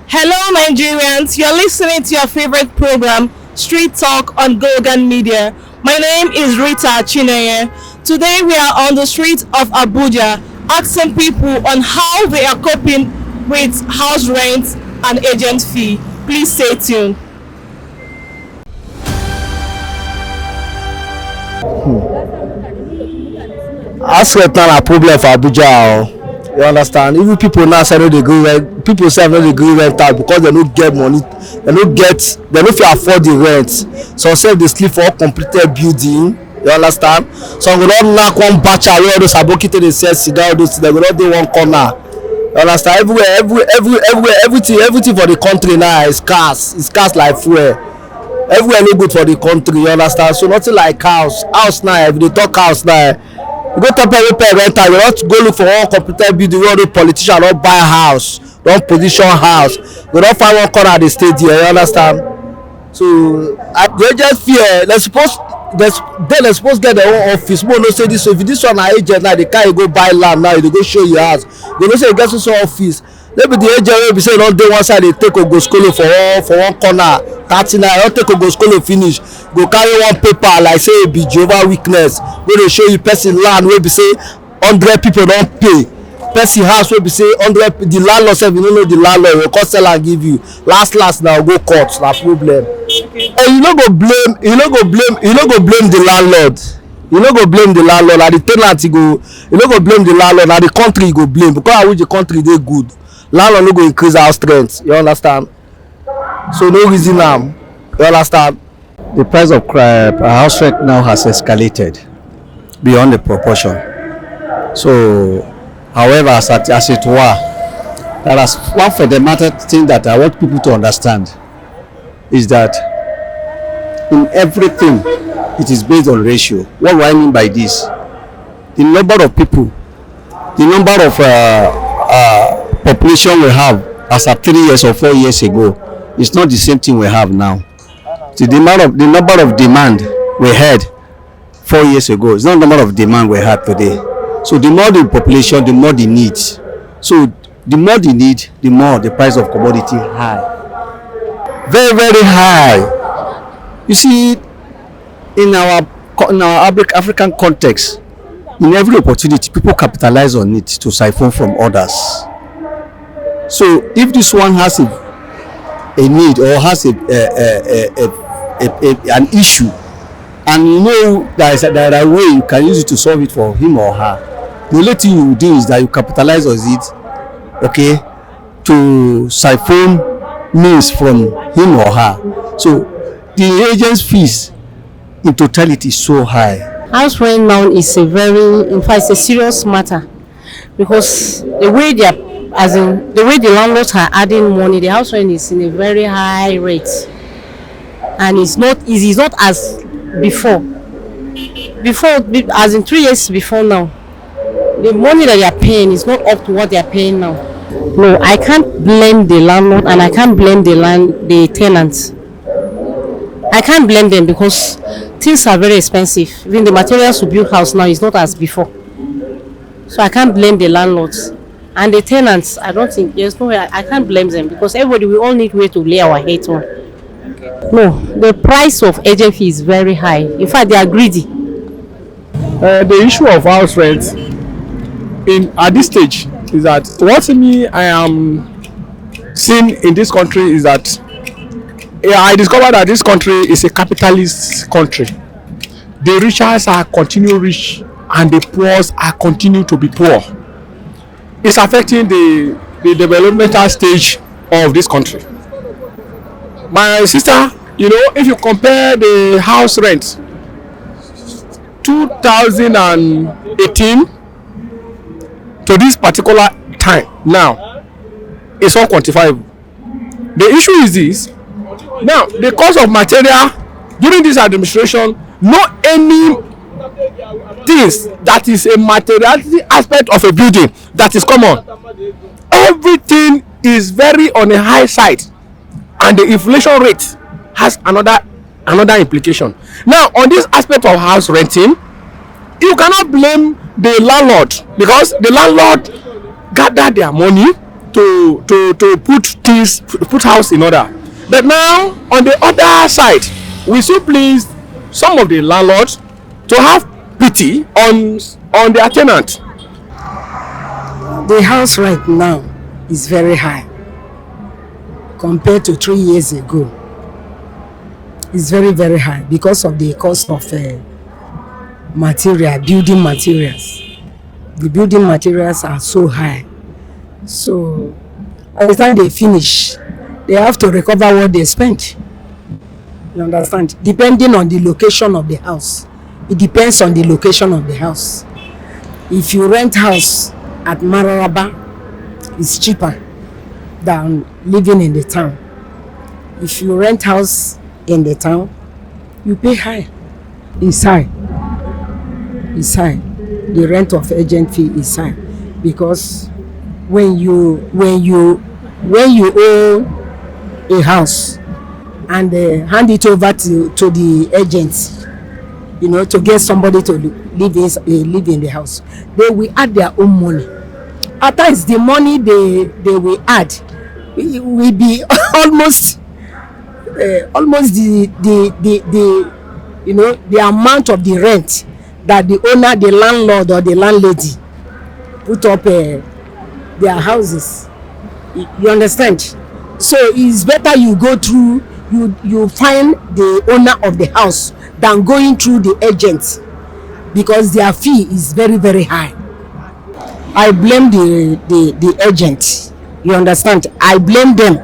Hello, Nigerians. You're listening to your favorite program, Street Talk on GOGAN Media. My name is Rita Chineye. Today we are on the streets of Abuja asking people on how they are coping with house rent and agent fee. Please stay tuned. House rent na problem for Abuja. You understand? Even people now say no dey gree rent. People say no dey gree rent out because they no get money. They no fit afford the rent. Some say they sleep for uncompleted building. You understand? Some go don knack one batch away all those abokite dey sell cigar, all those things. They go don dey one corner. You understand? Everywhere, everything for the country now is scarce. It's scarce like fuel. Everywhere no good for the country. You understand? So nothing like house. House now, if they talk house now, you go tell people pay rent, you want to go look for one computer building where the politician don buy house, don position house. You don find one corner dey stay there. You understand? So they just fear. They suppose get their own office. More no say this. So if this one na agent now, they carry go buy land now. They go show you house. They no say you get some office. Maybe the agent wey be say you don dey one side, they take ogoskolo for one corner 30 naira. Don't take ogoskolo finish, go carry one paper like say e be Jehovah Witness wey dey show you person land wey be say 100 people don pay, person house wey be say 100, the landlord sef you no know the landlord, you go come sell am give you. Last na go court, na problem. And you no go blame the landlord. You no go blame the landlord, na the ten ant you no go blame the landlord, na the country you go blame, because I wish the country dey good. Landlord no go increase house rent. You understand? So no reason am. You understand? The price of house rent now has escalated beyond the proportion. So, however, as it were, there is one fundamental thing that I want people to understand is that in everything, it is based on ratio. What do I mean by this? The number of people, the number of population we have as at 3 years or 4 years ago is not the same thing we have now. The number of demand we had 4 years ago is not the number of demand we have today. So the more the population, the more the need. So the more the need, the more the price of commodity high, very very high. You see, in our African context, in every opportunity, people capitalize on it to siphon from others. So if this one has a need or has an issue, and you know there is a way you can use it to solve it for him or her, the only thing you do is that you capitalize on it, okay, to siphon means from him or her. So the agent's fees in totality is so high. House rent now is a serious matter, because the way the landlords are adding money, the house rent is in a very high rate, and it's not easy. It's not as before, as in 3 years before now. The money that they are paying is not up to what they are paying now. No, I can't blame the landlord, and I can't blame the tenants. I can't blame them because things are very expensive. Even the materials to build house now is not as before. So I can't blame the landlords. And the tenants, I don't think, there's no way, I can't blame them, because everybody, we all need way to lay our head on. No, the price of agent fee is very high. In fact, they are greedy. The issue of house rent at this stage is that what I am seeing in this country is that I discovered that this country is a capitalist country. The richest are continue rich and the poor are continue to be poor. It's affecting the developmental stage of this country. My sister, you know, if you compare the house rent 2018 to this particular time now, it's unquantifiable. The issue is this: now the cost of material during this administration, not any things that is a materiality aspect of a building that is common. Everything is very on a high side, and the inflation rate has another implication. Now on this aspect of house renting, you cannot blame the landlord, because the landlord gather their money to put house in order. But now on the other side, we still please some of the landlords to have pity on their tenant. The house right now is very high compared to 3 years ago. It's very, very high because of the cost of building materials. The building materials are so high. So by the time they finish, they have to recover what they spent. You understand? Depending on the location of the house. It depends on the location of the house. If you rent house at Mararaba, it's cheaper than living in the town. If you rent house in the town, you pay high. It's high. It's high. The rent of agent fee is high because when you own a house and hand it over to the agents, you know, to get somebody to live in the house, they will add their own money. At times the money they will add will be almost the you know, the amount of the rent that the owner, the landlord or the landlady put up their houses. You understand? So it's better you go through, you find the owner of the house than going through the agents, because their fee is very, very high. I blame the agent. You understand? I blame them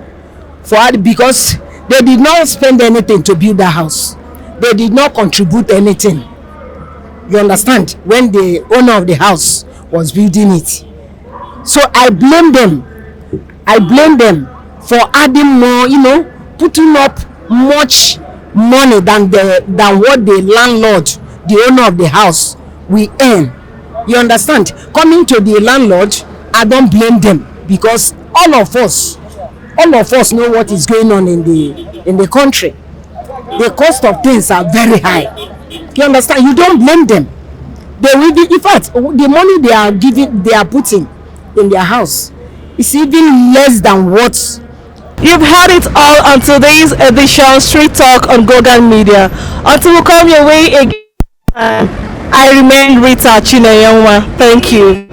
for it because they did not spend anything to build the house. They did not contribute anything. You understand? When the owner of the house was building it. So I blame them. I blame them for adding more, you know, putting up much money than what the landlord, the owner of the house, will earn. You understand? Coming to the landlord, I don't blame them because all of us know what is going on in the country. The cost of things are very high. You understand? You don't blame them. They will be, in fact, the money they are putting in their house is even less than what. You've heard it all on today's edition Street Talk on GOGAN Media. Until we come your way again, I remain Rita Chineyonwa. Thank you.